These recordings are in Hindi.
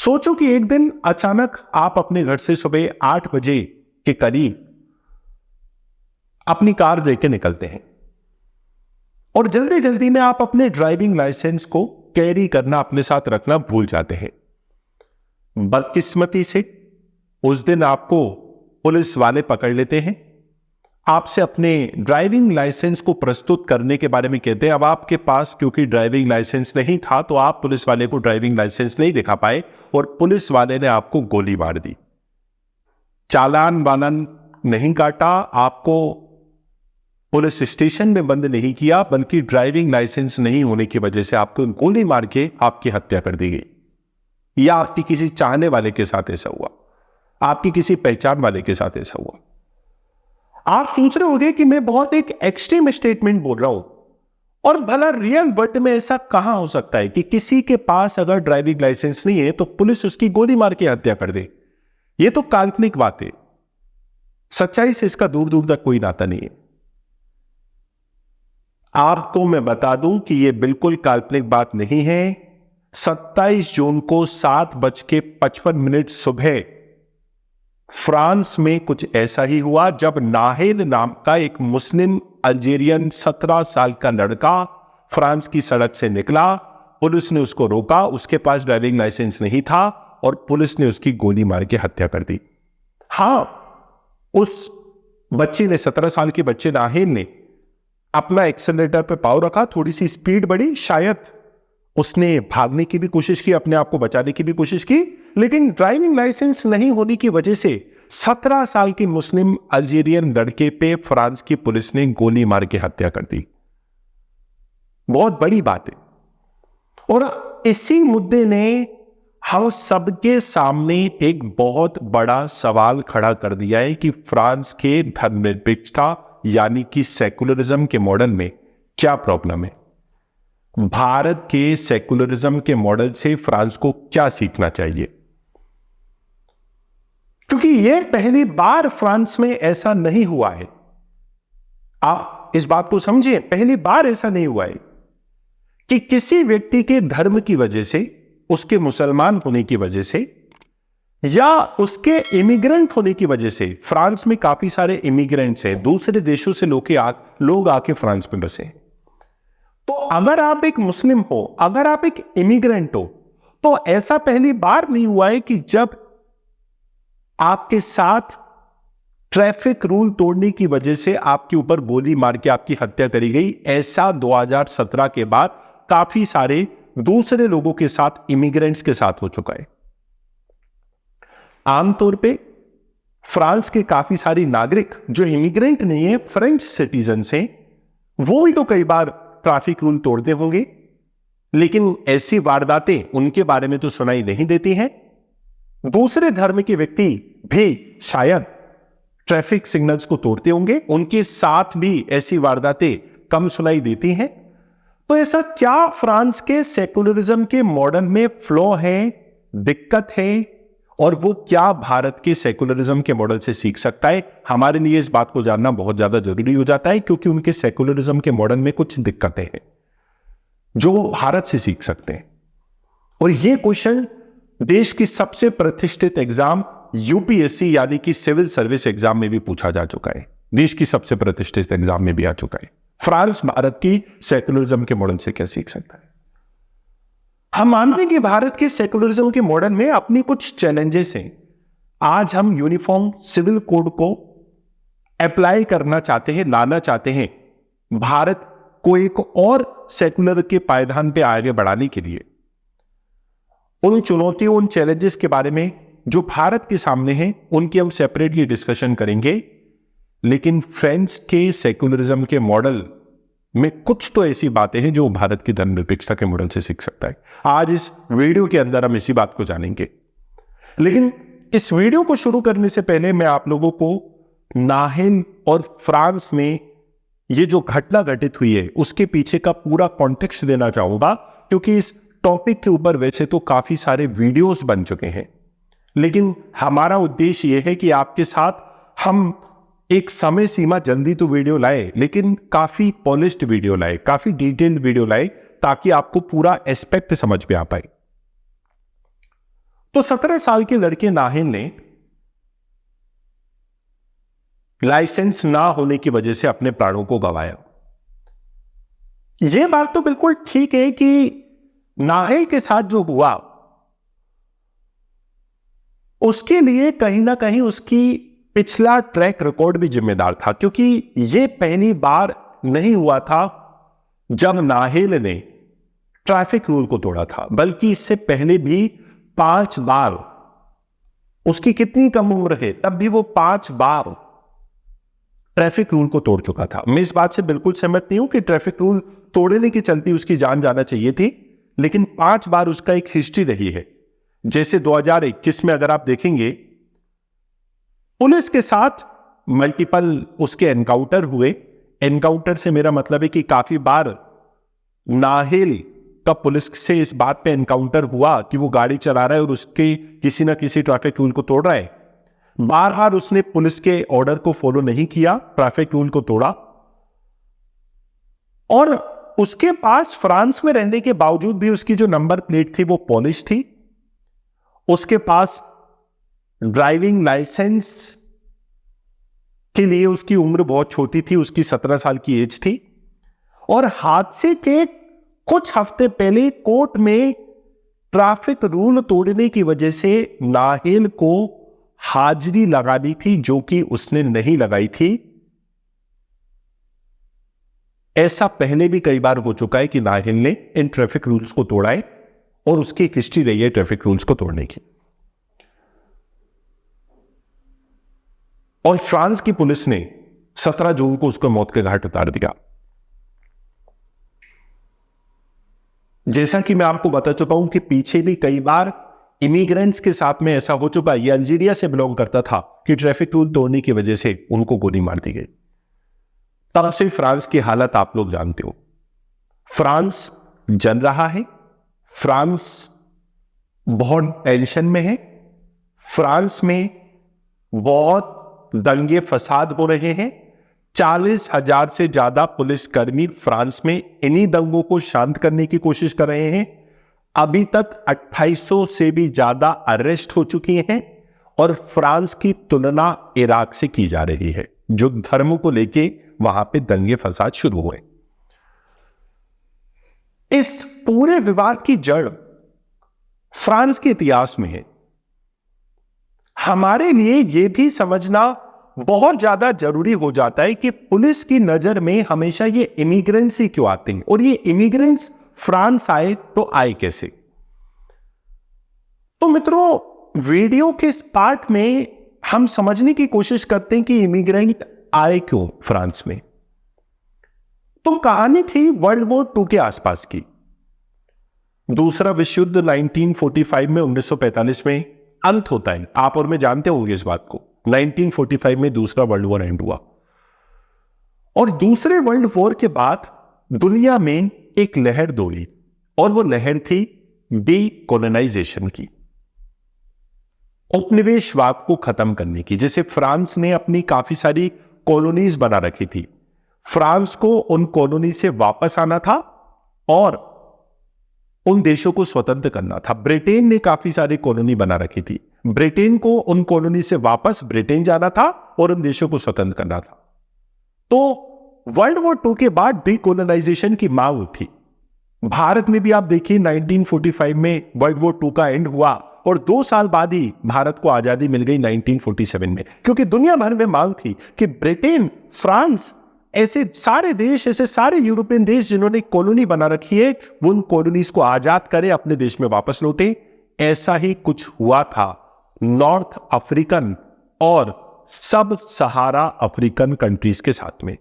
सोचो कि एक दिन अचानक आप अपने घर से सुबह 8 बजे के करीब अपनी कार लेके निकलते हैं और जल्दी जल्दी में आप अपने ड्राइविंग लाइसेंस को कैरी करना, अपने साथ रखना भूल जाते हैं। बदकिस्मती से उस दिन आपको पुलिस वाले पकड़ लेते हैं, आपसे अपने ड्राइविंग लाइसेंस को प्रस्तुत करने के बारे में कहते हैं। अब आपके पास क्योंकि ड्राइविंग लाइसेंस नहीं था तो आप पुलिस वाले को ड्राइविंग लाइसेंस नहीं दिखा पाए और पुलिस वाले ने आपको गोली मार दी। चालान वालन नहीं काटा, आपको पुलिस स्टेशन में बंद नहीं किया, बल्कि ड्राइविंग लाइसेंस नहीं होने की वजह से आपको गोली मार के आपकी हत्या कर दी गई। या आपकी किसी चाहने वाले के साथ ऐसा हुआ, आपकी किसी पहचान वाले के साथ ऐसा हुआ। आप सोच रहे होंगे कि मैं बहुत एक एक्सट्रीम स्टेटमेंट बोल रहा हूं, और भला रियल वर्ल्ड में ऐसा कहां हो सकता है कि किसी के पास अगर ड्राइविंग लाइसेंस नहीं है तो पुलिस उसकी गोली मार के हत्या कर दे। यह तो काल्पनिक बात है, सच्चाई से इसका दूर दूर तक कोई नाता नहीं है। आपको मैं बता दूं कि यह बिल्कुल काल्पनिक बात नहीं है। 27 जून को 7:55 सुबह फ्रांस में कुछ ऐसा ही हुआ, जब नाहिद नाम का एक मुस्लिम अल्जीरियन 17 साल का लड़का फ्रांस की सड़क से निकला। पुलिस ने उसको रोका, उसके पास ड्राइविंग लाइसेंस नहीं था और पुलिस ने उसकी गोली मार के हत्या कर दी। हां, उस बच्चे ने, 17 साल के बच्चे नाहिद ने अपना एक्सेलरेटर पे पाँव रखा, थोड़ी सी स्पीड बढ़ी, शायद उसने भागने की भी कोशिश की, अपने आप को बचाने की भी कोशिश की, लेकिन ड्राइविंग लाइसेंस नहीं होने की वजह से 17 साल की मुस्लिम अल्जीरियन लड़के पे फ्रांस की पुलिस ने गोली मार के हत्या कर दी। बहुत बड़ी बात है। और इसी मुद्दे ने हम सबके सामने एक बहुत बड़ा सवाल खड़ा कर दिया है कि फ्रांस के धर्मनिरपेक्षता यानी कि सेकुलरिज्म के मॉडल में क्या प्रॉब्लम है। भारत के सेकुलरिज्म के मॉडल से फ्रांस को क्या सीखना चाहिए, क्योंकि यह पहली बार फ्रांस में ऐसा नहीं हुआ है। आप इस बात को समझिए, पहली बार ऐसा नहीं हुआ है कि किसी व्यक्ति के धर्म की वजह से, उसके मुसलमान होने की वजह से या उसके इमिग्रेंट होने की वजह से, फ्रांस में काफी सारे इमिग्रेंट्स हैं, दूसरे देशों से लोग आके फ्रांस में बसे। तो अगर आप एक मुस्लिम हो, अगर आप एक इमिग्रेंट हो, तो ऐसा पहली बार नहीं हुआ है कि जब आपके साथ ट्रैफिक रूल तोड़ने की वजह से आपके ऊपर गोली मार के आपकी हत्या करी गई। ऐसा 2017 के बाद काफी सारे दूसरे लोगों के साथ, इमिग्रेंट्स के साथ हो चुका है। आमतौर पे फ्रांस के काफी सारे नागरिक जो इमिग्रेंट नहीं है, फ्रेंच सिटीजन हैं, वो भी तो कई बार ट्रैफिक रूल तोड़ते होंगे, लेकिन ऐसी वारदातें उनके बारे में तो सुनाई नहीं देती हैं। दूसरे धर्म के व्यक्ति भी शायद ट्रैफिक सिग्नल्स को तोड़ते होंगे, उनके साथ भी ऐसी वारदातें कम सुनाई देती हैं। तो ऐसा क्या फ्रांस के सेकुलरिज्म के मॉडल में फ्लॉ है, दिक्कत है, और वो क्या भारत के सेकुलरिज्म के मॉडल से सीख सकता है? हमारे लिए इस बात को जानना बहुत ज्यादा जरूरी हो जाता है, क्योंकि उनके सेकुलरिज्म के मॉडल में कुछ दिक्कतें हैं जो वो भारत से सीख सकते हैं। और ये क्वेश्चन देश की सबसे प्रतिष्ठित एग्जाम यूपीएससी यानी कि सिविल सर्विस एग्जाम में भी पूछा जा चुका है, देश की सबसे प्रतिष्ठित एग्जाम में भी आ चुका है। फ्रांस भारत की सेकुलरिज्म के मॉडल से क्या सीख सकता है? हम मानते हैं कि भारत के सेकुलरिज्म के मॉडल में अपनी कुछ चैलेंजेस हैं। आज हम यूनिफॉर्म सिविल कोड को अप्लाई करना चाहते हैं, लाना चाहते हैं भारत को एक और सेकुलर के पायदान पे आगे बढ़ाने के लिए। उन चुनौतियों, उन चैलेंजेस के बारे में जो भारत के सामने हैं, उनकी हम सेपरेटली डिस्कशन करेंगे। लेकिन फ्रांस के सेकुलरिज्म के मॉडल में कुछ तो ऐसी बातें हैं जो भारत की धर्मनिरपेक्षता के मॉडल से सीख सकता है। आज इस वीडियो के अंदर हम इसी बात को जानेंगे। लेकिन इस वीडियो को शुरू करने से पहले मैं आप लोगों को नाहिद और फ्रांस में ये जो घटना घटित हुई है उसके पीछे का पूरा कॉन्टेक्स्ट देना चाहूंगा, क्योंकि इस टॉपिक के ऊपर वैसे तो काफी सारे वीडियोस बन चुके हैं, लेकिन हमारा उद्देश्य यह है कि आपके साथ हम एक समय सीमा जल्दी तो वीडियो लाए, लेकिन काफी पॉलिश्ड वीडियो लाए, काफी डिटेल्ड वीडियो लाए, ताकि आपको पूरा एस्पेक्ट समझ में आ पाए। तो 17 साल के लड़के नाहिल ने लाइसेंस ना होने की वजह से अपने प्राणों को गंवाया। यह बात तो बिल्कुल ठीक है कि नाहिल के साथ जो हुआ उसके लिए कहीं ना कहीं उसकी पिछला ट्रैक रिकॉर्ड भी जिम्मेदार था, क्योंकि यह पहली बार नहीं हुआ था जब नाहिल ने ट्रैफिक रूल को तोड़ा था, बल्कि इससे पहले भी 5 बार, उसकी कितनी कम उम्र है तब भी वो 5 बार ट्रैफिक रूल को तोड़ चुका था। मैं इस बात से बिल्कुल सहमत नहीं हूं कि ट्रैफिक रूल तोड़ने के चलते उसकी जान जाना चाहिए थी, लेकिन 5 बार उसका एक हिस्ट्री रही है। जैसे 2021 में अगर आप देखेंगे, पुलिस के साथ मल्टीपल उसके एनकाउंटर हुए। एनकाउंटर से मेरा मतलब है कि काफी बार नाहिल का पुलिस से इस बात पे एनकाउंटर हुआ कि वो गाड़ी चला रहा है और उसके किसी ना किसी ट्रैफिक रूल को तोड़ रहा है। बार बार उसने पुलिस के ऑर्डर को फॉलो नहीं किया, ट्रैफिक रूल को तोड़ा, और उसके पास फ्रांस में रहने के बावजूद भी उसकी जो नंबर प्लेट थी वो पॉलिश थी। उसके पास ड्राइविंग लाइसेंस के लिए उसकी उम्र बहुत छोटी थी, उसकी 17 साल की एज थी। और हादसे के कुछ हफ्ते पहले कोर्ट में ट्रैफिक रूल तोड़ने की वजह से नाहिल को हाजिरी लगानी थी, जो कि उसने नहीं लगाई थी। ऐसा पहले भी कई बार हो चुका है कि नाहिल ने इन ट्रैफिक रूल्स को तोड़ा है और उसकी एक हिस्ट्री रही है ट्रैफिक रूल्स को तोड़ने की। और फ्रांस की पुलिस ने 17 जून को उसको मौत के घाट उतार दिया। जैसा कि मैं आपको बता चुका हूं कि पीछे भी कई बार इमिग्रेंट्स के साथ में ऐसा हो चुका है। ये अल्जीरिया से बिलोंग करता था कि ट्रैफिक रूल तोड़ने की वजह से उनको गोली मार दी गई। तब से फ्रांस की हालत आप लोग जानते हो। फ्रांस जल रहा है, फ्रांस बहुत टेंशन में है, फ्रांस में बहुत दंगे फसाद हो रहे हैं। 40,000 से ज्यादा पुलिसकर्मी फ्रांस में इन्हीं दंगों को शांत करने की कोशिश कर रहे हैं। अभी तक 2800 से भी ज्यादा अरेस्ट हो चुकी हैं और फ्रांस की तुलना इराक से की जा रही है, जो धर्म को लेके वहां पे दंगे फसाद शुरू हुए। इस पूरे विवाद की जड़ फ्रांस के इतिहास में है। हमारे लिए यह भी समझना बहुत ज्यादा जरूरी हो जाता है कि पुलिस की नजर में हमेशा ये इमिग्रेंट्स ही क्यों आते हैं, और ये इमिग्रेंट्स फ्रांस आए तो आए कैसे। तो मित्रों, वीडियो के इस पार्ट में हम समझने की कोशिश करते हैं कि इमिग्रेंट आए क्यों फ्रांस में। तो कहानी थी वर्ल्ड वॉर 2 के आसपास की। दूसरा विश्व युद्ध 1945 में 1945 में अंत होता है। आप और मैं जानते होंगे इस बात को। 1945 में दूसरा वर्ल्ड वॉर एंड हुआ, और दूसरे वर्ल्ड वॉर के बाद दुनिया में एक लहर दौड़ी, और वो लहर थी डीकोलोनाइजेशन की, उपनिवेशवाद को खत्म करने की। जैसे फ्रांस ने अपनी काफी सारी कॉलोनीज बना रखी थी, फ्रांस को उन कॉलोनी से वापस आना था और उन देशों को स्वतंत्र करना था। ब्रिटेन ने काफी सारी कॉलोनी बना रखी थी, ब्रिटेन को उन कॉलोनी से वापस ब्रिटेन जाना था और उन देशों को स्वतंत्र करना था। तो वर्ल्ड वॉर 2 के बाद डीकोलोनाइजेशन की मांग उठी। भारत में भी आप देखिए 1945 में वर्ल्ड वॉर 2 का एंड हुआ और 2 साल बाद ही भारत को आजादी मिल गई 1947 में, क्योंकि दुनिया भर में मांग थी कि ब्रिटेन, फ्रांस, ऐसे सारे देश, ऐसे सारे यूरोपियन देश जिन्होंने कॉलोनी बना रखी है, वो उन कॉलोनीज को आजाद करें, अपने देश में वापस लौटे। ऐसा ही कुछ हुआ था नॉर्थ अफ्रीकन और सब सहारा अफ्रीकन कंट्रीज के साथ में।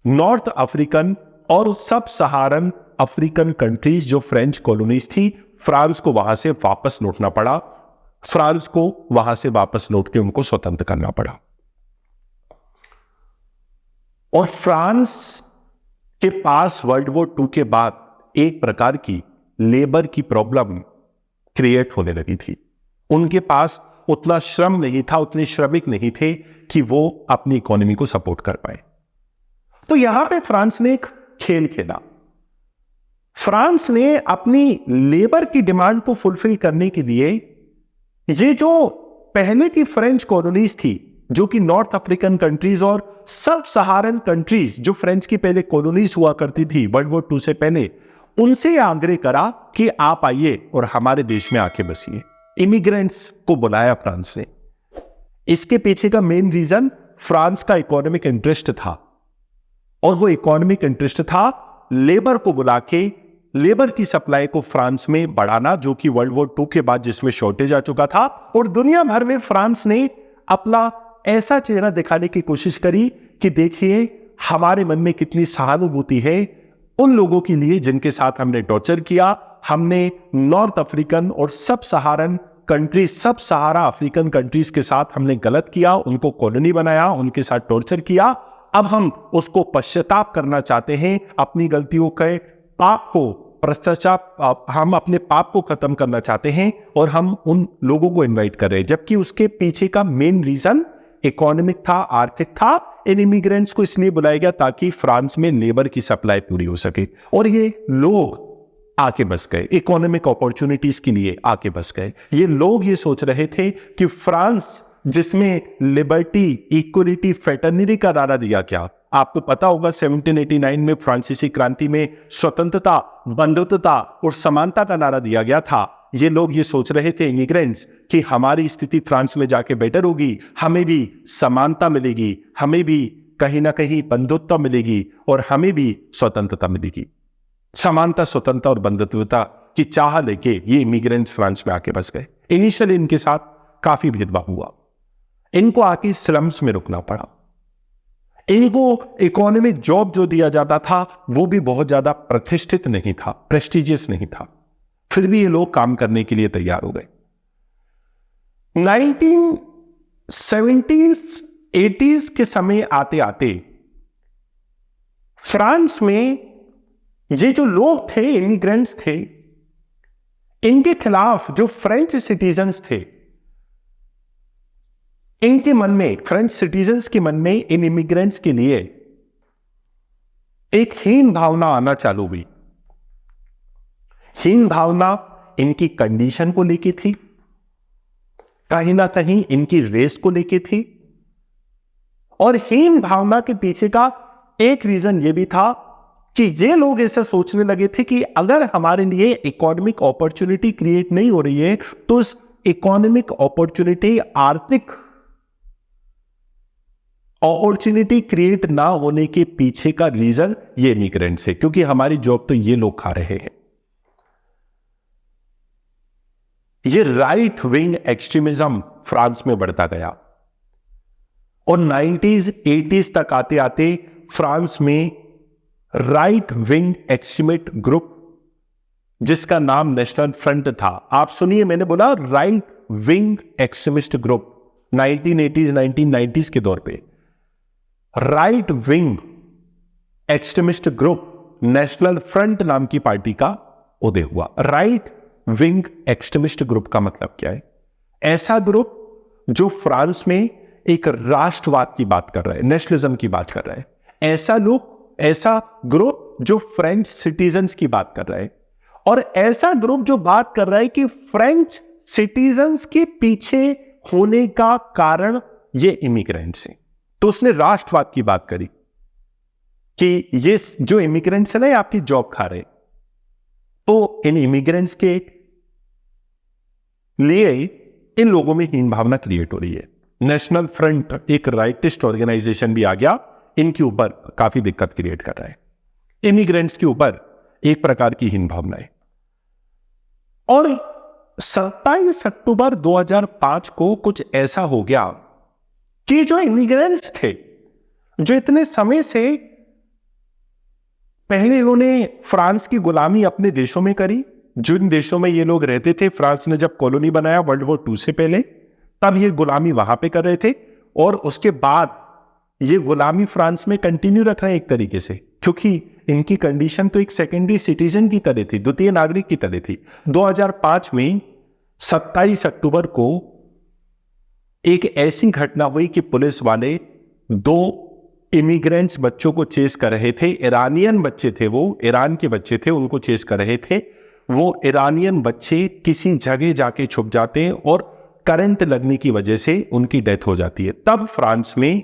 नॉर्थ अफ्रीकन और सब सहारन अफ्रीकन कंट्रीज जो फ्रेंच कॉलोनीज थी, फ्रांस को वहां से वापस लौटना पड़ा, फ्रांस को वहां से वापस लौट के उनको स्वतंत्र करना पड़ा। और फ्रांस के पास वर्ल्ड वॉर 2 के बाद एक प्रकार की लेबर की प्रॉब्लम क्रिएट होने लगी थी। उनके पास उतना श्रम नहीं था, उतने श्रमिक नहीं थे कि वो अपनी इकोनॉमी को सपोर्ट कर पाए। तो यहां पे फ्रांस ने एक खेल खेला। फ्रांस ने अपनी लेबर की डिमांड को फुलफिल करने के लिए ये जो पहले की फ्रेंच कॉलोनीज थी, जो कि नॉर्थ अफ्रीकन कंट्रीज और सब सहारन कंट्रीज, जो फ्रेंच की पहले कॉलोनीज हुआ करती थी वर्ल्ड वॉर 2 से पहले, उनसे आग्रह करा कि आप आइए और हमारे देश में आके बसिए। इमिग्रेंट्स को बुलाया फ्रांस ने। इसके पीछे का मेन रीजन फ्रांस का इकोनॉमिक इंटरेस्ट था, और वो इकोनॉमिक इंटरेस्ट था लेबर को बुला के लेबर की सप्लाई को फ्रांस में बढ़ाना, जो कि वर्ल्ड वॉर 2 के बाद जिसमें शॉर्टेज आ चुका था। और दुनिया भर में फ्रांस ने अपना ऐसा चेहरा दिखाने की कोशिश करी कि देखिए हमारे मन में कितनी सहानुभूति है उन लोगों के लिए जिनके साथ हमने टॉर्चर किया। हमने नॉर्थ अफ्रीकन और सब सहारन कंट्रीज, सब सहारा अफ्रीकन कंट्रीज के साथ हमने गलत किया, उनको कॉलोनी बनाया, उनके साथ टॉर्चर किया। अब हम उसको पश्चाताप करना चाहते हैं, अपनी गलतियों के पाप को पश्चाताप, हम अपने पाप को खत्म करना चाहते हैं, और हम उन लोगों को इनवाइट कर रहे हैं। जबकि उसके पीछे का मेन रीजन इकोनॉमिक था, आर्थिक था। इन इमिग्रेंट्स को इसलिए बुलाया गया ताकि फ्रांस में लेबर की सप्लाई पूरी हो सके, और ये लोग आके बस गए, इकोनॉमिक अपॉर्चुनिटीज के लिए आके बस गए। ये लोग ये सोच रहे थे कि फ्रांस, जिसमें लिबर्टी, इक्वलिटी, फ्रेटर्निटी का नारा दिया गया, आपको पता होगा 1789 में फ्रांसीसी क्रांति में स्वतंत्रता, बंधुत्वता और समानता का नारा दिया गया था। ये लोग ये सोच रहे थे इमिग्रेंट्स कि हमारी स्थिति फ्रांस में जाके बेटर होगी, हमें भी समानता मिलेगी, हमें भी कहीं ना कहीं बंधुत्व मिलेगी, और हमें भी स्वतंत्रता मिलेगी। समानता, स्वतंत्रता और बंधुत्वता की चाह लेके ये इमिग्रेंट्स फ्रांस में आके बस गए। इनिशियली इनके साथ काफी भेदभाव हुआ, इनको आके स्लम्स में रुकना पड़ा, इनको इकोनॉमिक जॉब जो दिया जाता था वो भी बहुत ज्यादा प्रतिष्ठित नहीं था, प्रेस्टिजियस नहीं था, फिर भी ये लोग काम करने के लिए तैयार हो गए। 1970s 80s के समय आते आते फ्रांस में ये जो लोग थे, इमिग्रेंट्स थे, इनके खिलाफ जो फ्रेंच सिटीजन्स थे, इनके मन में, फ्रेंच सिटीजन्स के मन में इन इमिग्रेंट्स के लिए एक हीन भावना आना चालू हुई। हीन भावना इनकी कंडीशन को लेके थी, कहीं ना कहीं इनकी रेस को लेके थी, और हीन भावना के पीछे का एक रीजन यह भी था कि ये लोग ऐसा सोचने लगे थे कि अगर हमारे लिए इकोनॉमिक अपॉर्चुनिटी क्रिएट नहीं हो रही है तो इस इकोनॉमिक अपॉर्चुनिटी, आर्थिक अपॉर्चुनिटी क्रिएट ना होने के पीछे का रीजन ये इमिग्रेंट्स है, क्योंकि हमारी जॉब तो ये लोग खा रहे हैं। ये राइट विंग एक्सट्रीमिज्म फ्रांस में बढ़ता गया, और 90s 80s तक आते आते फ्रांस में राइट विंग एक्सट्रीमिस्ट ग्रुप, जिसका नाम नेशनल फ्रंट था, आप सुनिए, मैंने बोला right wing extremist group, 1980s 1990s के दौर पे right wing extremist group national front नाम की पार्टी का उदय हुआ। राइट विंग एक्सट्रीमिस्ट ग्रुप का मतलब क्या है? ऐसा ग्रुप जो फ्रांस में एक राष्ट्रवाद की बात कर रहा है, नेशनलिज्म की बात कर रहा है। ऐसा ग्रुप जो फ्रेंच सिटीजन्स की बात कर रहा है, और ऐसा ग्रुप जो बात कर रहा है कि फ्रेंच सिटीजन्स के पीछे होने का कारण ये इमिग्रेंट्स हैं। तो उसने राष्ट्रवाद की बात करी कि ये जो इमिग्रेंट्स है ना, ये आपकी जॉब खा रहे, तो इन इमिग्रेंट्स के लिए इन लोगों में हीन भावना क्रिएट हो रही है। नेशनल फ्रंट एक राइटिस्ट ऑर्गेनाइजेशन भी आ गया, इनके ऊपर काफी दिक्कत क्रिएट कर रहा है, इमिग्रेंट्स के ऊपर एक प्रकार की हीन भावना है। और 27 अक्टूबर 2005 को कुछ ऐसा हो गया कि जो इमिग्रेंट्स थे, जो इतने समय से पहले इन्होंने फ्रांस की गुलामी अपने देशों में करी, जिन देशों में ये लोग रहते थे, फ्रांस ने जब कॉलोनी बनाया वर्ल्ड वॉर 2 से पहले, तब ये गुलामी वहां पे कर रहे थे, और उसके बाद ये गुलामी फ्रांस में कंटिन्यू रख रहे हैं एक तरीके से, क्योंकि इनकी कंडीशन तो एक सेकेंडरी सिटीजन की तरह थी, द्वितीय नागरिक की तरह थी। 2005 में 27 अक्टूबर को एक ऐसी घटना हुई कि पुलिस वाले 2 इमिग्रेंट्स बच्चों को चेस कर रहे थे। ईरानियन बच्चे थे, वो ईरान के बच्चे थे, उनको चेस कर रहे थे। वो ईरानियन बच्चे किसी जगह जाके छुप जाते हैं और करंट लगने की वजह से उनकी डेथ हो जाती है। तब फ्रांस में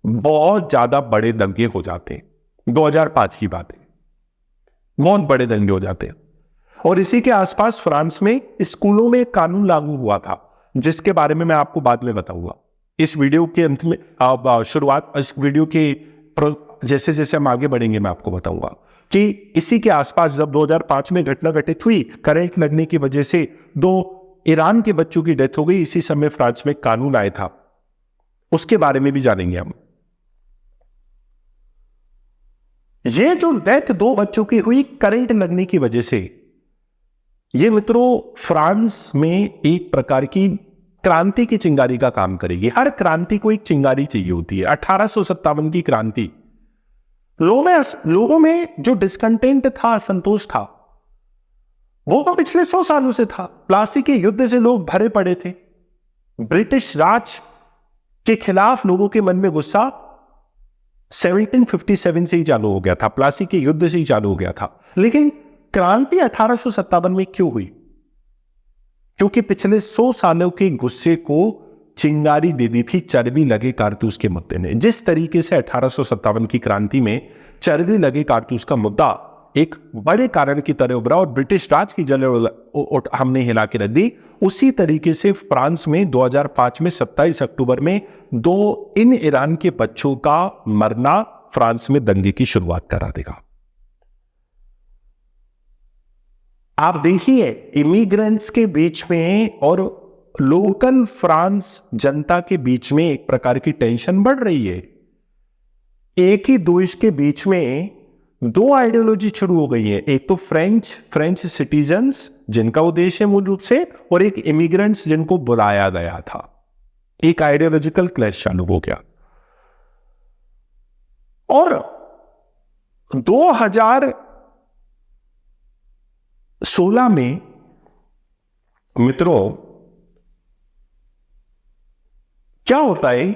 बहुत ज्यादा बड़े दंगे हो जाते हैं। 2005 की बात है, बहुत बड़े दंगे हो जाते हैं। और इसी के आसपास फ्रांस में स्कूलों में कानून लागू हुआ था, जिसके बारे में मैं आपको बाद में बताऊंगा। इस वीडियो के अंत में शुरुआत, इस वीडियो के जैसे जैसे हम आगे बढ़ेंगे मैं आपको बताऊंगा कि इसी के आसपास जब 2005 में घटना घटित हुई, करंट लगने की वजह से 2 ईरान के बच्चों की डेथ हो गई। इसी समय फ्रांस में कानून आया था, उसके बारे में भी जानेंगे हम। ये जो डेथ 2 बच्चों की हुई करंट लगने की वजह से, ये मित्रों फ्रांस में एक प्रकार की क्रांति की चिंगारी का काम करेगी। हर क्रांति को एक चिंगारी चाहिए होती है। 1857 की क्रांति, लोगों में जो डिस्कंटेंट था, असंतोष था, वो तो पिछले 100 सालों से था। प्लासी के युद्ध से लोग भरे पड़े थे। ब्रिटिश राज के खिलाफ लोगों के मन में गुस्सा 1757 से ही चालू हो गया था, प्लासी के युद्ध से ही चालू हो गया था। लेकिन क्रांति 1857 में क्यों हुई? क्योंकि पिछले 100 सालों के गुस्से को चिंगारी दे दी थी चर्बी लगे कारतूस के मुद्दे ने। जिस तरीके से 1857 की क्रांति में चर्बी लगे कारतूस का मुद्दा एक बड़े कारण की तरह उभरा और ब्रिटिश राज की जड़ें हमने हिला के रख दी, उसी तरीके से फ्रांस में 2005 में 27 अक्टूबर में 2 इन ईरान के बच्चों का मरना फ्रांस में दंगे की शुरुआत करा देगा। आप देखिए, इमिग्रेंट्स के बीच में और लोकल फ्रांस जनता के बीच में एक प्रकार की टेंशन बढ़ रही है। एक ही देश के बीच में 2 आइडियोलॉजी शुरू हो गई है। एक तो फ्रेंच सिटीजन्स जिनका उद्देश्य है मूल रूप से, और एक इमिग्रेंट्स जिनको बुलाया गया था। एक आइडियोलॉजिकल क्लैश चालू हो गया। और 2016 में मित्रों क्या होता है,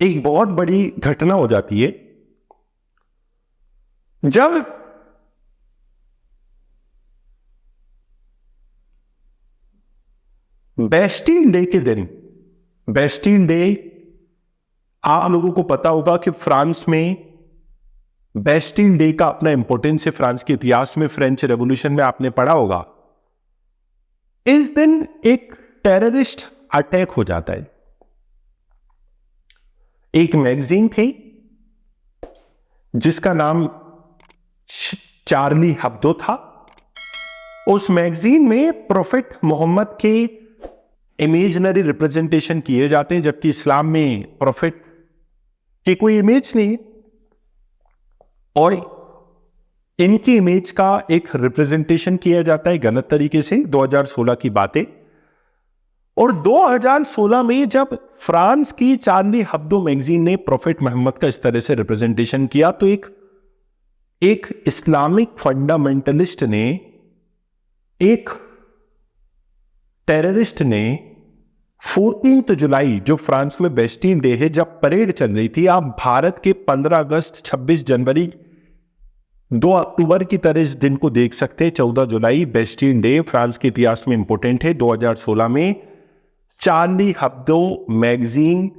एक बहुत बड़ी घटना हो जाती है जब बेस्टिल डे के दिन, बेस्टिल डे आप लोगों को पता होगा कि फ्रांस में बेस्टिल डे का अपना इंपॉर्टेंस है। फ्रांस के इतिहास में, फ्रेंच रेवोल्यूशन में आपने पढ़ा होगा। इस दिन एक टेररिस्ट अटैक हो जाता है। एक मैगजीन थी जिसका नाम चार्ली हेब्दो था। उस मैगजीन में प्रोफेट मोहम्मद के इमेजनरी रिप्रेजेंटेशन किए जाते हैं, जबकि इस्लाम में प्रोफेट की कोई इमेज नहीं, और इनकी इमेज का एक रिप्रेजेंटेशन किया जाता है गलत तरीके से। 2016 की बातें। और 2016 में जब फ्रांस की चार्ली हेब्दो मैगजीन ने प्रोफेट मोहम्मद का इस तरह से रिप्रेजेंटेशन किया, तो एक इस्लामिक फंडामेंटलिस्ट ने, एक टेररिस्ट ने 14 जुलाई, जो फ्रांस में बेस्टिल डे है, जब परेड चल रही थी, आप भारत के 15 अगस्त, 26 जनवरी, 2 अक्टूबर की तरह इस दिन को देख सकते हैं। 14 जुलाई बेस्टिल डे फ्रांस के इतिहास में इंपॉर्टेंट है। 2016 में चार्ली हेब्दो मैगजीन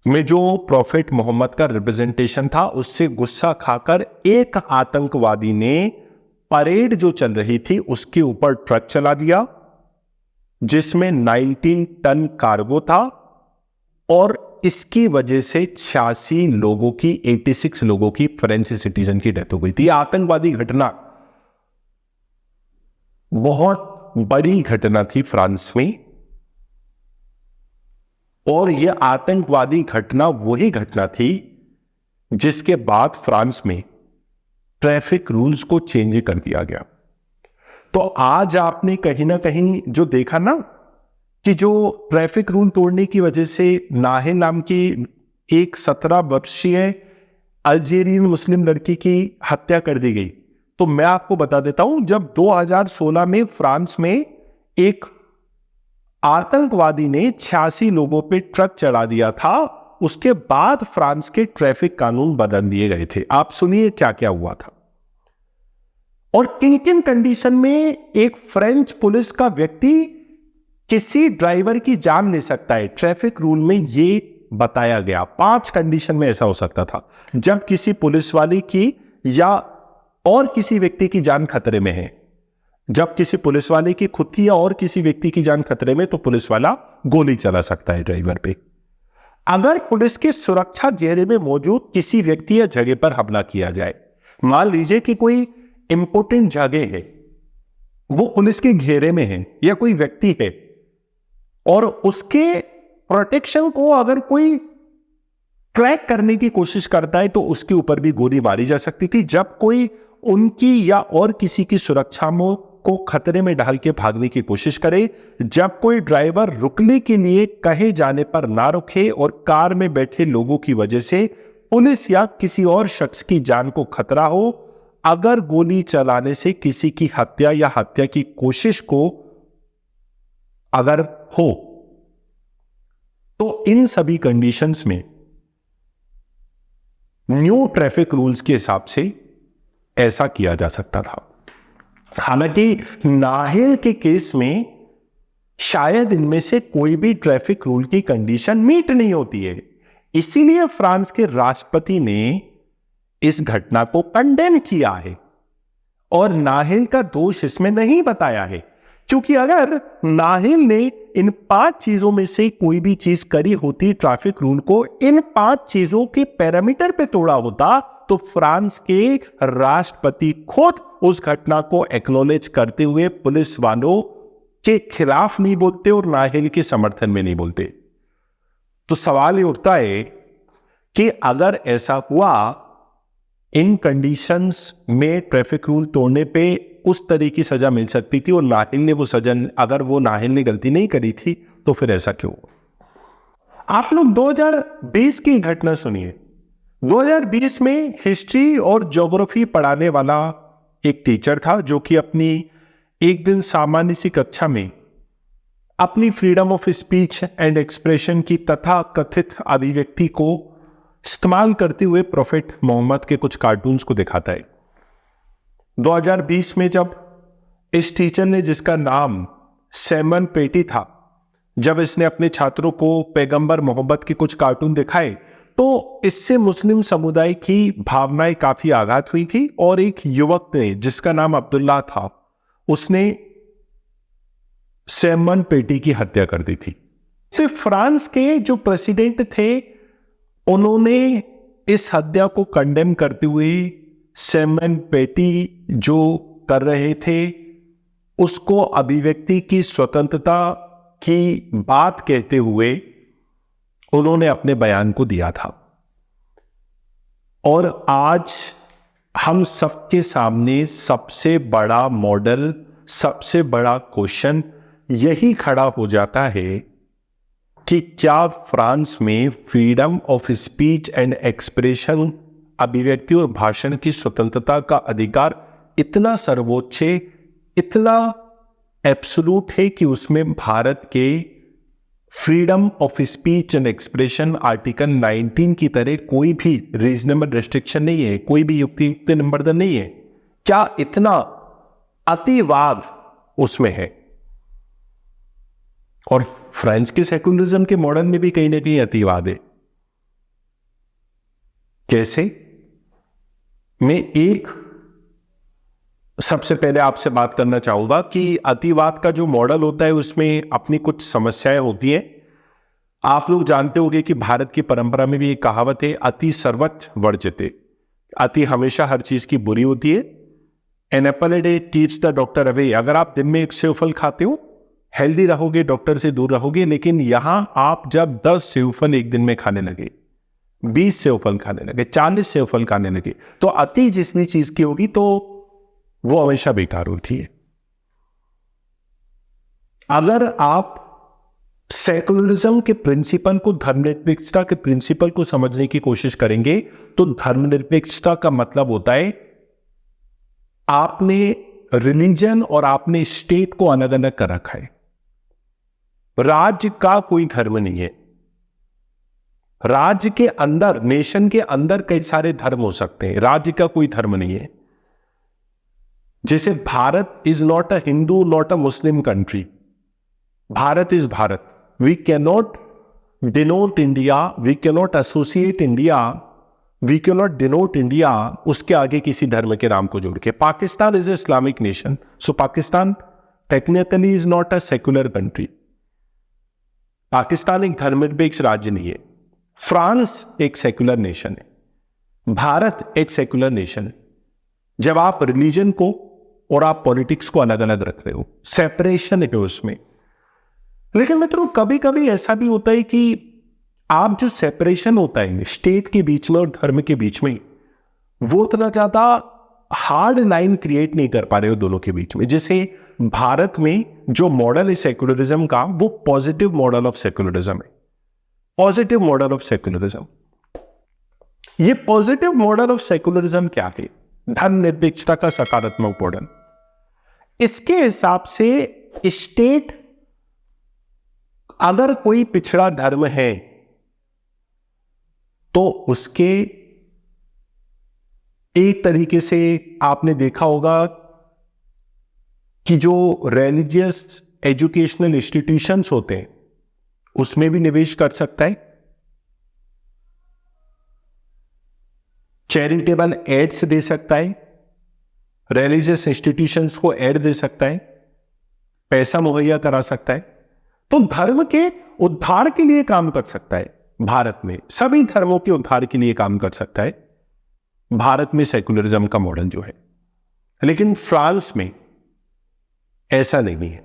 में जो प्रोफेट मोहम्मद का रिप्रेजेंटेशन था, उससे गुस्सा खाकर एक आतंकवादी ने परेड जो चल रही थी उसके ऊपर ट्रक चला दिया, जिसमें 19 टन कार्गो था, और इसकी वजह से 86 लोगों की, 86 लोगों की फ्रेंच सिटीजन की डेथ हो गई थी। आतंकवादी घटना बहुत बड़ी घटना थी फ्रांस में, और यह आतंकवादी घटना वही घटना थी जिसके बाद फ्रांस में ट्रैफिक रूल्स को चेंज कर दिया गया। तो आज आपने कहीं ना कहीं जो देखा ना, कि जो ट्रैफिक रूल तोड़ने की वजह से नाहे नाम की एक 17 वर्षीय अल्जीरियन मुस्लिम लड़की की हत्या कर दी गई। तो मैं आपको बता देता हूं, जब 2016 में फ्रांस में एक आतंकवादी ने 86 लोगों पे ट्रक चढ़ा दिया था, उसके बाद फ्रांस के ट्रैफिक कानून बदल दिए गए थे। आप सुनिए क्या क्या हुआ था। और किन किन कंडीशन में एक फ्रेंच पुलिस का व्यक्ति किसी ड्राइवर की जान ले सकता है। ट्रैफिक रूल में ये बताया गया 5 कंडीशन में ऐसा हो सकता था, जब किसी पुलिस वाले की या और किसी व्यक्ति की जान खतरे में है। जब किसी पुलिस वाले की खुद की या और किसी व्यक्ति की जान खतरे में, तो पुलिस वाला गोली चला सकता है ड्राइवर पे। अगर पुलिस के सुरक्षा घेरे में मौजूद किसी व्यक्ति या जगह पर हमला किया जाए, मान लीजिए कि कोई इंपोर्टेंट जगह है, वो पुलिस के घेरे में है, या कोई व्यक्ति है और उसके प्रोटेक्शन को अगर कोई ट्रैक करने की कोशिश करता है, तो उसके ऊपर भी गोली मारी जा सकती थी। जब कोई उनकी या और किसी की सुरक्षा को खतरे में डाल के भागने की कोशिश करे, जब कोई ड्राइवर रुकने के लिए कहे जाने पर ना रुके और कार में बैठे लोगों की वजह से पुलिस या किसी और शख्स की जान को खतरा हो, अगर गोली चलाने से किसी की हत्या या हत्या की कोशिश को अगर हो, तो इन सभी कंडीशंस में न्यू ट्रैफिक रूल्स के हिसाब से ऐसा किया जा सकता था। हालांकि नाहिल के केस में शायद इनमें से कोई भी ट्रैफिक रूल की कंडीशन मीट नहीं होती है, इसीलिए फ्रांस के राष्ट्रपति ने इस घटना को कंडेम किया है और नाहिल का दोष इसमें नहीं बताया है। क्योंकि अगर नाहिल ने इन 5 चीजों में से कोई भी चीज करी होती, ट्रैफिक रूल को इन 5 चीजों के पैरामीटर पे तोड़ा होता, तो फ्रांस के राष्ट्रपति खुद उस घटना को एक्नॉलेज करते हुए पुलिस वालों के खिलाफ नहीं बोलते और नाहिल के समर्थन में नहीं बोलते। तो सवाल ये उठता है कि अगर ऐसा हुआ, इन कंडीशंस में ट्रैफिक रूल तोड़ने पे उस तरह की सजा मिल सकती थी और नाहिल ने वो सजा, अगर वो नाहिल ने गलती नहीं करी थी, तो फिर ऐसा क्यों? आप लोग 2020 की घटना सुनिए। 2020 में हिस्ट्री और ज्योग्राफी पढ़ाने वाला एक टीचर था, जो कि अपनी एक दिन सामान्य सी कक्षा में अपनी freedom of speech and expression की तथा कथित अभिव्यक्ति को इस्तेमाल करते हुए प्रोफेट मोहम्मद के कुछ कार्टून्स को दिखाता है। 2020 में जब इस टीचर ने, जिसका नाम सैमन पेटी था, जब इसने अपने छात्रों को पैगंबर मोहम्मद के कुछ कार्टून दिखाए, तो इससे मुस्लिम समुदाय की भावनाएं काफी आघात हुई थी और एक युवक ने, जिसका नाम अब्दुल्ला था, उसने सैमन पेटी की हत्या कर दी थी। सिर्फ फ्रांस के जो प्रेसिडेंट थे, उन्होंने इस हत्या को कंडेम करते हुए सैमन पेटी जो कर रहे थे उसको अभिव्यक्ति की स्वतंत्रता की बात कहते हुए उन्होंने अपने बयान को दिया था। और आज हम सबके सामने सबसे बड़ा मॉडल, सबसे बड़ा क्वेश्चन यही खड़ा हो जाता है कि क्या फ्रांस में freedom of speech and expression, अभिव्यक्ति और भाषण की स्वतंत्रता का अधिकार इतना सर्वोच्च, इतना एब्सोल्यूट है कि उसमें भारत के freedom of speech and expression article 19 की तरह कोई भी रीजनेबल रेस्ट्रिक्शन नहीं है, कोई भी युक्तियुक्त निबंधन नहीं है? क्या इतना अतिवाद उसमें है? और फ्रेंच के सेकुलरिज्म के मॉडल में भी कहीं ना कहीं अतिवाद है। कैसे? मैं एक सबसे पहले आपसे बात करना चाहूंगा कि अतिवाद का जो मॉडल होता है उसमें अपनी कुछ समस्याएं होती हैं। आप लोग जानते होंगे कि भारत की परंपरा में भी एक कहावत है, अति सर्वत्र वर्जते। अति हमेशा हर चीज की बुरी होती है। An apple a day keeps the doctor away. अगर आप दिन में एक सेव फल खाते हो, हेल्दी रहोगे, डॉक्टर से दूर रहोगे। लेकिन यहां आप जब 10 सेव फल एक दिन में खाने लगे, 20 सेव फल खाने लगे, 40 सेव फल खाने लगे, तो अति जितनी चीज की होगी तो वो हमेशा बेकार होती है। अगर आप सेकुलरिज्म के प्रिंसिपल को, धर्मनिरपेक्षता के प्रिंसिपल को समझने की कोशिश करेंगे, तो धर्मनिरपेक्षता का मतलब होता है आपने रिलीजन और आपने स्टेट को अलग अलग कर रखा है। राज्य का कोई धर्म नहीं है। राज्य के अंदर, नेशन के अंदर कई सारे धर्म हो सकते हैं, राज्य का कोई धर्म नहीं है। जैसे Bharat is not a Hindu, not a Muslim country. Bharat is Bharat. We cannot denote India, we cannot associate India, we cannot denote India उसके आगे किसी धर्म के नाम को जोड़ के. Pakistan is a Islamic nation, so Pakistan technically is not a secular country. Pakistan एक धर्मनिरपेक्ष राज्य नहीं है. फ्रांस एक सेक्युलर नेशन है, भारत एक सेक्युलर नेशन है. जब आप रिलीजन को और आप पॉलिटिक्स को अलग अलग रख रहे हो, सेपरेशन है उसमें. लेकिन मित्रों कभी कभी ऐसा भी होता है कि आप जो सेपरेशन होता है स्टेट के बीच में और धर्म के बीच में, वो इतना ज्यादा हार्ड लाइन क्रिएट नहीं कर पा रहे हो दोनों के बीच में. जैसे भारत में जो मॉडल है सेक्युलरिज्म का, वो पॉजिटिव मॉडल ऑफ सेक्युलरिज्म है. पॉजिटिव मॉडल ऑफ सेक्युलरिज्म, ये पॉजिटिव मॉडल ऑफ सेक्युलरिज्म क्या है? धर्मनिरपेक्षता का सकारात्मक मॉडल. इसके हिसाब से स्टेट अगर कोई पिछड़ा धर्म है तो उसके एक तरीके से आपने देखा होगा कि जो रिलीजियस एजुकेशनल इंस्टीट्यूशंस होते हैं उसमें भी निवेश कर सकता है. चैरिटेबल एड्स दे सकता है, रिलीजियस इंस्टीट्यूशंस को एड दे सकता है, पैसा मुहैया करा सकता है. तो धर्म के उद्धार के लिए काम कर सकता है. भारत में सभी धर्मों के उद्धार के लिए काम कर सकता है भारत में सेक्युलरिज्म का मॉडल जो है. लेकिन फ्रांस में ऐसा नहीं है.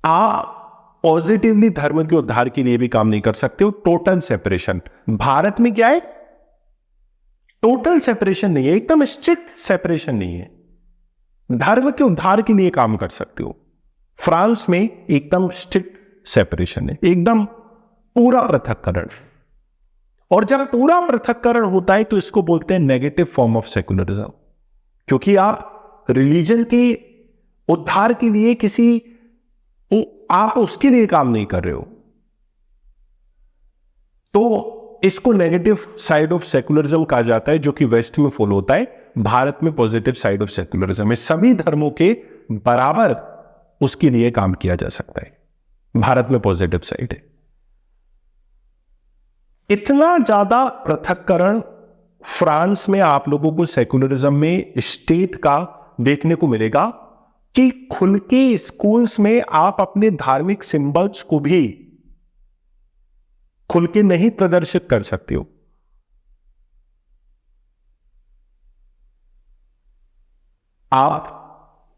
आप पॉजिटिवली धर्म के उद्धार के लिए भी काम नहीं कर सकते हो. Total separation. भारत में क्या है? टोटल सेपरेशन नहीं है, एकदम स्ट्रिक्ट सेपरेशन नहीं है. धर्म के उद्धार के लिए काम कर सकते हो. फ्रांस में एकदम स्ट्रिक्ट सेपरेशन है, एकदम पूरा पृथक्करण. और जब पूरा पृथक्करण होता है तो इसको बोलते हैं नेगेटिव फॉर्म ऑफ सेक्युलरिज्म. क्योंकि आप रिलीजन के उद्धार के लिए आप उसके लिए काम नहीं कर रहे हो. तो इसको नेगेटिव साइड ऑफ सेक्युलरिज्म कहा जाता है, जो कि वेस्ट में फॉलो होता है. भारत में पॉजिटिव साइड ऑफ सेक्युलरिज्म है. सभी धर्मों के बराबर उसके लिए काम किया जा सकता है. भारत में पॉजिटिव साइड है. इतना ज्यादा पृथक्करण फ्रांस में आप लोगों को सेक्युलरिज्म में स्टेट का देखने को मिलेगा कि खुल के स्कूल्स में आप अपने धार्मिक सिंबल्स को भी खुल के नहीं प्रदर्शित कर सकते हो. आप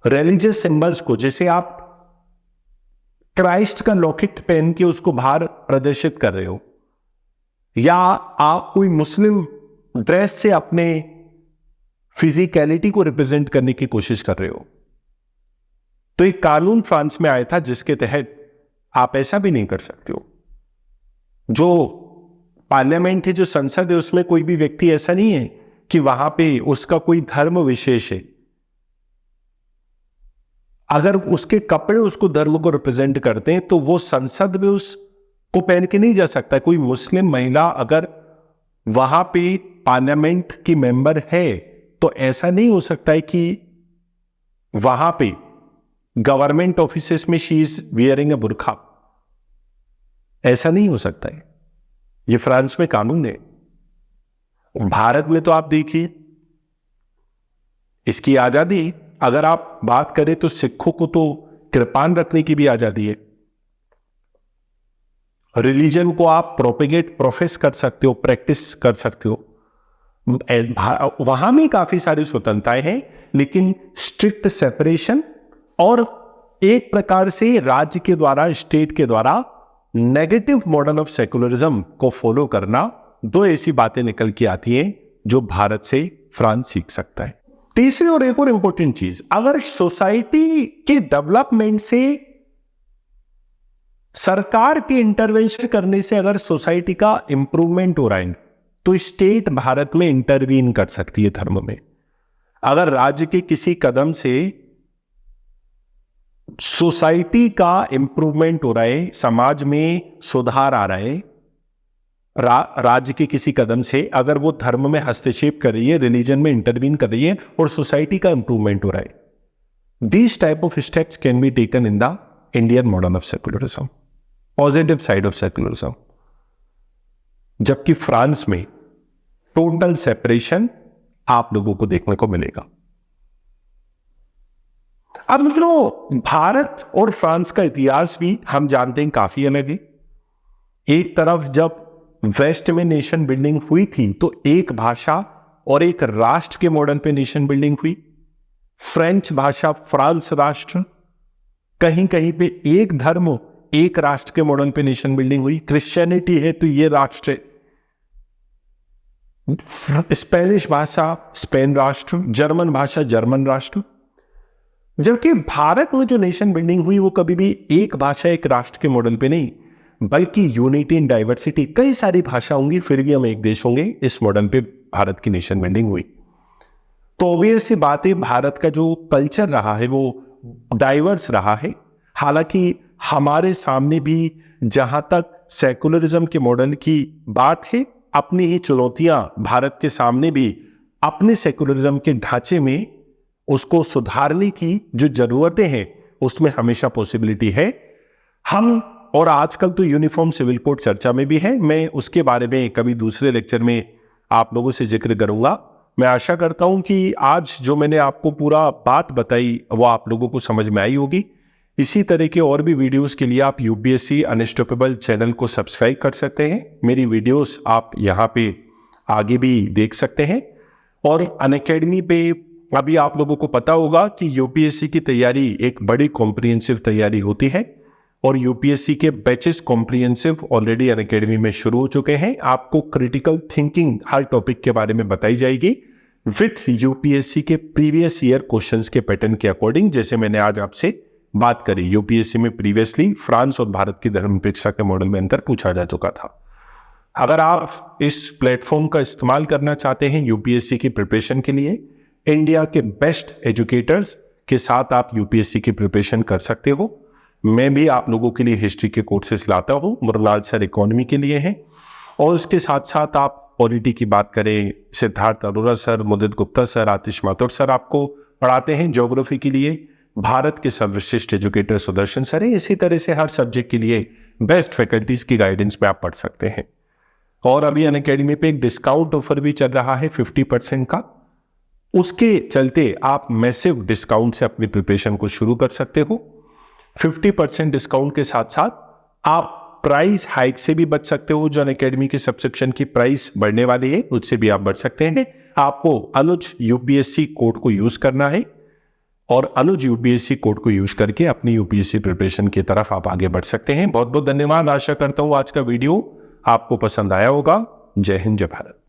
रिलीजियस सिंबल्स को, जैसे आप क्राइस्ट का लॉकेट पहन के उसको बाहर प्रदर्शित कर रहे हो, या आप कोई मुस्लिम ड्रेस से अपने फिजिकलिटी को रिप्रेजेंट करने की कोशिश कर रहे हो, तो एक कानून फ्रांस में आया था जिसके तहत आप ऐसा भी नहीं कर सकते हो. जो पार्लियामेंट है, जो संसद है, उसमें कोई भी व्यक्ति ऐसा नहीं है कि वहां पे उसका कोई धर्म विशेष है. अगर उसके कपड़े उसको धर्म को रिप्रेजेंट करते हैं तो वो संसद में उसको पहन के नहीं जा सकता. कोई मुस्लिम महिला अगर वहां पे पार्लियामेंट की मेंबर है तो ऐसा नहीं हो सकता है कि वहां पे गवर्नमेंट ऑफिसेस में शी इज वियरिंग अ बुर्खा. ऐसा नहीं हो सकता है. ये फ्रांस में कानून है. भारत में तो आप देखिए इसकी आजादी, अगर आप बात करें तो सिखों को तो कृपान रखने की भी आजादी है. रिलीजन को आप प्रोपेगेट प्रोफेस कर सकते हो, प्रैक्टिस कर सकते हो. वहां भी काफी सारी स्वतंत्रताएं हैं, लेकिन स्ट्रिक्ट सेपरेशन और एक प्रकार से राज्य के द्वारा, स्टेट के द्वारा नेगेटिव मॉडल ऑफ सेक्युलरिज्म को फॉलो करना, दो ऐसी बातें निकल के आती हैं जो भारत से फ्रांस सीख सकता है. तीसरी और एक और इंपॉर्टेंट चीज, अगर सोसाइटी के डेवलपमेंट से, सरकार के इंटरवेंशन करने से अगर सोसाइटी का इंप्रूवमेंट हो रहा है तो स्टेट भारत में इंटरवीन कर सकती है धर्म में. अगर राज्य के किसी कदम से सोसाइटी का इंप्रूवमेंट हो रहा है, समाज में सुधार आ रहा है, राज्य के किसी कदम से अगर वो धर्म में हस्तक्षेप कर रही है, रिलीजन में इंटरवीन कर रही है, और सोसाइटी का इंप्रूवमेंट हो रहा है, these type of steps can be taken in the Indian model of secularism, positive side of secularism, जबकि फ्रांस में टोटल सेपरेशन आप लोगों को देखने को मिलेगा। अब मित्रों, भारत और फ्रांस का इतिहास भी हम जानते हैं काफी अलग है। एक तरफ जब वेस्ट में नेशन बिल्डिंग हुई थी तो एक भाषा और एक राष्ट्र के मॉडल पे नेशन बिल्डिंग हुई। फ्रेंच भाषा, फ्रांस राष्ट्र, कहीं कहीं पे एक धर्म एक राष्ट्र के मॉडल पे नेशन बिल्डिंग हुई। क्रिश्चियनिटी है तो ये राष्ट्र है। स्पेनिश भाषा, स्पेन राष्ट्र, जर्मन भाषा, जर्मन राष्ट्र। जबकि भारत में जो नेशन बिल्डिंग हुई वो कभी भी एक भाषा एक राष्ट्र के मॉडल पे नहीं, बल्कि यूनिटी इन डाइवर्सिटी, कई सारी भाषा होंगी फिर भी हम एक देश होंगे, इस मॉडल पे भारत की नेशन बिल्डिंग हुई। तो ऑब्वियस सी बात है, भारत का जो कल्चर रहा है वो डाइवर्स रहा है। हालांकि हमारे सामने भी जहां तक सेकुलरिज्म के मॉडल की बात है, अपनी ही चुनौतियां भारत के सामने भी अपने सेकुलरिज्म के ढांचे में उसको सुधारने की जो जरूरतें हैं उसमें हमेशा पॉसिबिलिटी है। हम और आजकल तो यूनिफॉर्म सिविल कोड चर्चा में भी है, मैं उसके बारे में कभी दूसरे लेक्चर में आप लोगों से जिक्र करूंगा। मैं आशा करता हूं कि आज जो मैंने आपको पूरा बात बताई वो आप लोगों को समझ में आई होगी। इसी तरह के और भी वीडियोस के लिए आप यूपीएससी अनस्टॉपेबल चैनल को सब्सक्राइब कर सकते हैं। मेरी वीडियोस आप यहाँ पे आगे भी देख सकते हैं। और अनअकैडमी पे अभी आप लोगों को पता होगा कि यूपीएससी की तैयारी एक बड़ी कॉम्प्रिहेंसिव तैयारी होती है और यूपीएससी के बैचेस कॉम्प्रिहेंसिव ऑलरेडी अनअकैडमी में शुरू हो चुके हैं। आपको क्रिटिकल थिंकिंग हर टॉपिक के बारे में बताई जाएगी विथ यूपीएससी के प्रीवियस ईयर क्वेश्चंस के पैटर्न के अकॉर्डिंग, जैसे मैंने आज आपसे बात करी। यूपीएससी में प्रीवियसली फ्रांस और भारत की धर्मनिरपेक्षता के मॉडल में अंतर पूछा जा चुका था। अगर आप इस प्लेटफॉर्म का इस्तेमाल करना चाहते हैं यूपीएससी की प्रिपरेशन के लिए, इंडिया के बेस्ट एजुकेटर्स के साथ आप यूपीएससी की प्रिपरेशन कर सकते हो। मैं भी आप लोगों के लिए हिस्ट्री के कोर्सेज लाता हूं, मुरलाल सर इकोनॉमी के लिए हैं, और उसके साथ साथ आप पॉलिटी की बात करें, सिद्धार्थ अरोरा सर, मुदित गुप्ता सर, आतिश माथुर सर आपको पढ़ाते हैं। ज्योग्राफी के लिए भारत के सर्वश्रेष्ठ एजुकेटर सुदर्शन सर है। इसी तरह से हर सब्जेक्ट के लिए बेस्ट फैकल्टीज की गाइडेंस में आप पढ़ सकते हैं। और अभी अनअकैडमी पे एक डिस्काउंट ऑफर भी चल रहा है 50% का, उसके चलते आप मैसिव डिस्काउंट से अपनी प्रिपरेशन को शुरू कर सकते हो। 50% डिस्काउंट के साथ साथ आप प्राइस हाइक से भी बच सकते हो। जो अनअकैडमी के सब्सक्रिप्शन की प्राइस बढ़ने वाली है उससे भी आप बच सकते हैं। आपको अनुज यूपीएससी कोड को यूज करना है और अनुज यूपीएससी कोड को यूज करके अपनी यूपीएससी प्रिपरेशन की तरफ आप आगे बढ़ सकते हैं। बहुत बहुत धन्यवाद। आशा करता हूं आज का वीडियो आपको पसंद आया होगा। जय हिंद, जय भारत।